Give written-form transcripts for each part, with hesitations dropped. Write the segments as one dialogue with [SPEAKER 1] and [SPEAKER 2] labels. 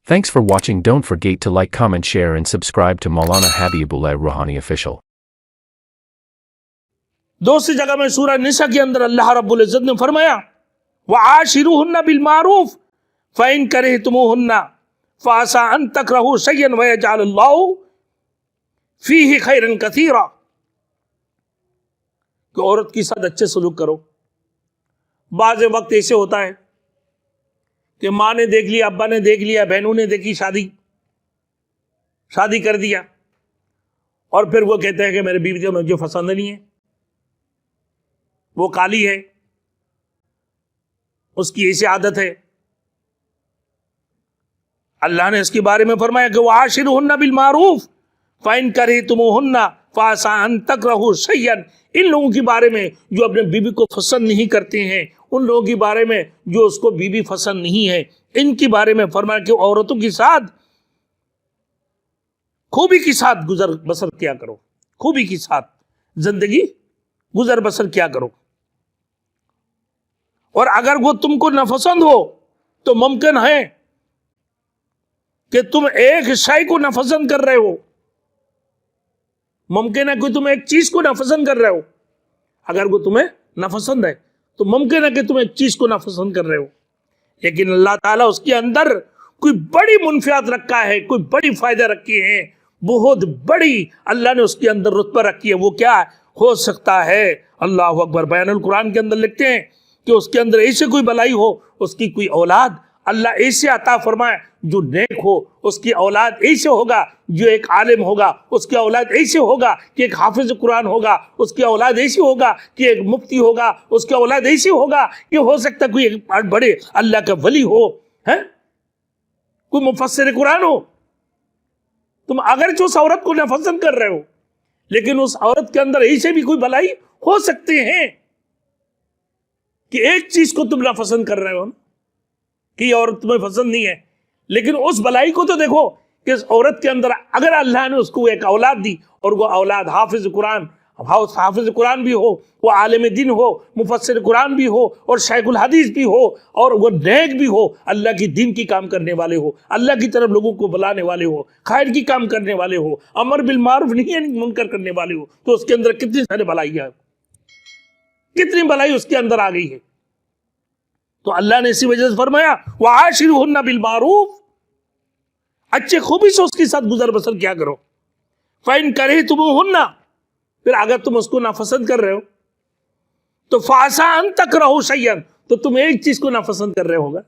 [SPEAKER 1] Thanks for watching. Don't forget to like, comment, share and subscribe to Maulana Habibullah Ruhani Official.
[SPEAKER 2] دوسری جگہ میں سورہ نساء کے اندر اللہ رب العزت نے فرمایا وَعَاشِرُوهُنَّ بِالْمَعْرُوفِ فَإِن كَرِهْتُمُوهُنَّ فَعَسَىٰ أَن تَكْرَهُوا شَيْئًا وَيَجْعَلَ اللَّهُ فِيهِ خَيْرًا كَثِيرًا کہ عورت کے ساتھ اچھے سلوک کرو. بعض وقت ایسے ہوتا ہے کہ ماں نے دیکھ لیا، ابا نے دیکھ لیا، بہنوں نے دیکھی، شادی کر دیا، اور پھر وہ کہتے ہیں کہ میرے بیوی تو مجھے پسند نہیں ہے، وہ کالی ہے، اس کی ایسی عادت ہے. اللہ نے اس کے بارے میں فرمایا کہ وَعَاشِرُوهُنَّ بِالْمَعْرُوفِ فَإِن كَرِهْتُمُوهُنَّ فَعَسَىٰ أَن تَكْرَهُوا شَيْئًا. ان لوگوں کے بارے میں جو اپنے بیوی کو پسند نہیں کرتے ہیں، ان لوگوں کے بارے میں جو اس کو بیوی پسند نہیں ہے، ان کے بارے میں فرمایا کہ عورتوں کے ساتھ خوبی کے ساتھ گزر بسر کیا کرو، خوبی کے ساتھ زندگی گزر بسر کیا کرو. اور اگر وہ تم کو ناپسند ہو تو ممکن ہے کہ تم ایک شے کو ناپسند کر رہے ہو، ممکن ہے کہ تم ایک چیز کو ناپسند کر رہے ہو. اگر وہ تمہیں ناپسند ہے تو ممکن ہے کہ تم ایک چیز کو ناپسند کر رہے ہو، لیکن اللہ تعالیٰ اس کے اندر کوئی بڑی منفیات رکھا ہے، کوئی بڑی فائدہ رکھی ہے، بہت بڑی اللہ نے اس کے اندر رتبہ رکھی ہے. وہ کیا ہو سکتا ہے؟ اللہ اکبر. بیان القرآن کے اندر لکھتے ہیں کہ اس کے اندر ایسے کوئی بلائی ہو، اس کی کوئی اولاد اللہ ایسے عطا فرمائے جو نیک ہو، اس کی اولاد ایسے ہوگا جو ایک عالم ہوگا، اس کی اولاد ایسے ہوگا کہ ایک حافظ قرآن ہوگا، اس کی اولاد ایسی ہوگا کہ ایک مفتی ہوگا، اس کی اولاد ایسی ہوگا کہ ہو سکتا کوئی ایک بڑے اللہ کا ولی ہو، کوئی مفسر قرآن ہو. تم اگرچہ اس عورت کو ناپسند کر رہے ہو، لیکن اس عورت کے اندر ایسے بھی کوئی بلائی ہو سکتے ہیں کہ ایک چیز کو تم ناپسند کر رہے ہو کہ یہ عورت تمہیں پسند نہیں ہے، لیکن اس بلائی کو تو دیکھو کہ اس عورت کے اندر اگر اللہ نے اس کو ایک اولاد دی، اور وہ اولاد حافظ قرآن بھی ہو، وہ عالم دین ہو، مفسر قرآن بھی ہو، اور شیخ الحدیث بھی ہو، اور وہ نیک بھی ہو، اللہ کی دین کی کام کرنے والے ہو، اللہ کی طرف لوگوں کو بلانے والے ہو، خیر کی کام کرنے والے ہو، امر بالمعروف نہی منکر کرنے والے ہو، تو اس کے اندر کتنی سارے بلائی ہے، کتنی بلائی اس کے اندر آ گئی ہے. تو اللہ نے اسی وجہ سے فرمایا وَعَاشِرُوهُنَّ بِالْمَعْرُوفِ، اچھے خوبی سے اس کے ساتھ گزر بسر کیا کرو. فَإِن كَرِهْتُمُوهُنَّ، پھر اگر تم اس کو ناپسند کر رہے ہو تو فَعَسَىٰ أَن تَكْرَهُوا شَيْئًا، تو تم ایک چیز کو ناپسند کر رہے ہوگا.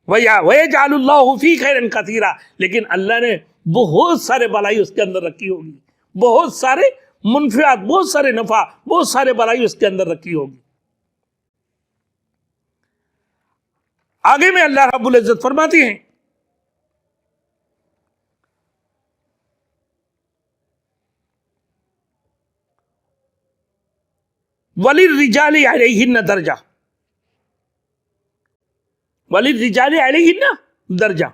[SPEAKER 2] وَيَجْعَلُ اللَّهُ فِي خَيْرًا كَثِيرًا، لیکن اللہ نے بہت سارے بلائی اس کے اندر رکھی ہوگی، بہت سارے منفعات، بہت سارے نفع، بہت سارے بلائی اس کے اندر رکھی ہوگی. آگے میں اللہ رب العزت فرماتی ہیں وَلِلرِّجَالِ عَلَيْهِنَّ دَرْجَةٌ، وَلِلرِّجَالِ عَلَيْهِنَّ دَرْجَةٌ،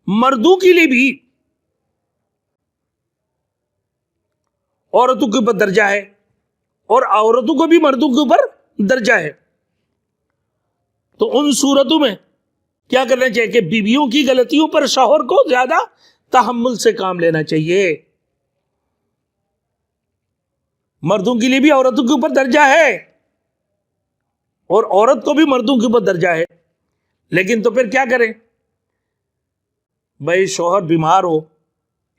[SPEAKER 2] مردوں کے لیے بھی عورتوں کے اوپر درجہ ہے، اور عورتوں کو بھی مردوں کے اوپر درجہ ہے. تو ان صورتوں میں کیا کرنا چاہیے کہ بیویوں کی غلطیوں پر شوہر کو زیادہ تحمل سے کام لینا چاہیے. مردوں کے لیے بھی عورتوں کے اوپر درجہ ہے، اور عورت کو بھی مردوں کے اوپر درجہ ہے، لیکن تو پھر کیا کریں؟ بھائی شوہر بیمار ہو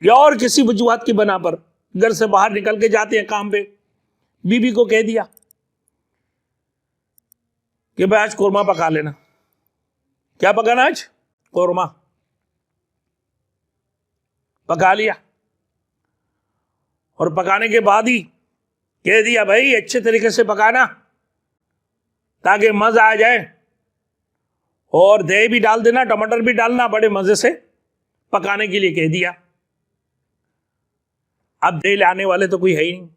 [SPEAKER 2] یا اور کسی وجوہات کی بنا پر گھر سے باہر نکل کے جاتے ہیں کام پہ، بیوی کو کہہ دیا کہ بھائی آج قورمہ پکا لینا. کیا پکانا آج؟ قورمہ. پکا لیا، اور پکانے کے بعد ہی کہہ دیا بھائی اچھے طریقے سے پکانا تاکہ مزہ آ جائے، اور دہی بھی ڈال دینا، ٹماٹر بھی ڈالنا، بڑے مزے سے پکانے کے لیے کہہ دیا. اب دہی لانے والے تو کوئی ہے ہی نہیں،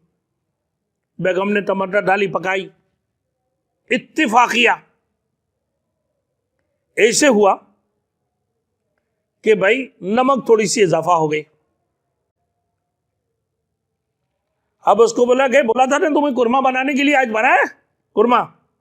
[SPEAKER 2] بیگم نے ٹماٹر ڈالی، پکائی، اتفاقیہ ایسے ہوا کہ بھائی نمک تھوڑی سی اضافہ ہو گئی. اب اس کو بولا تھا نا تمہیں قورمہ بنانے کے لیے، آج بنایا قورمہ،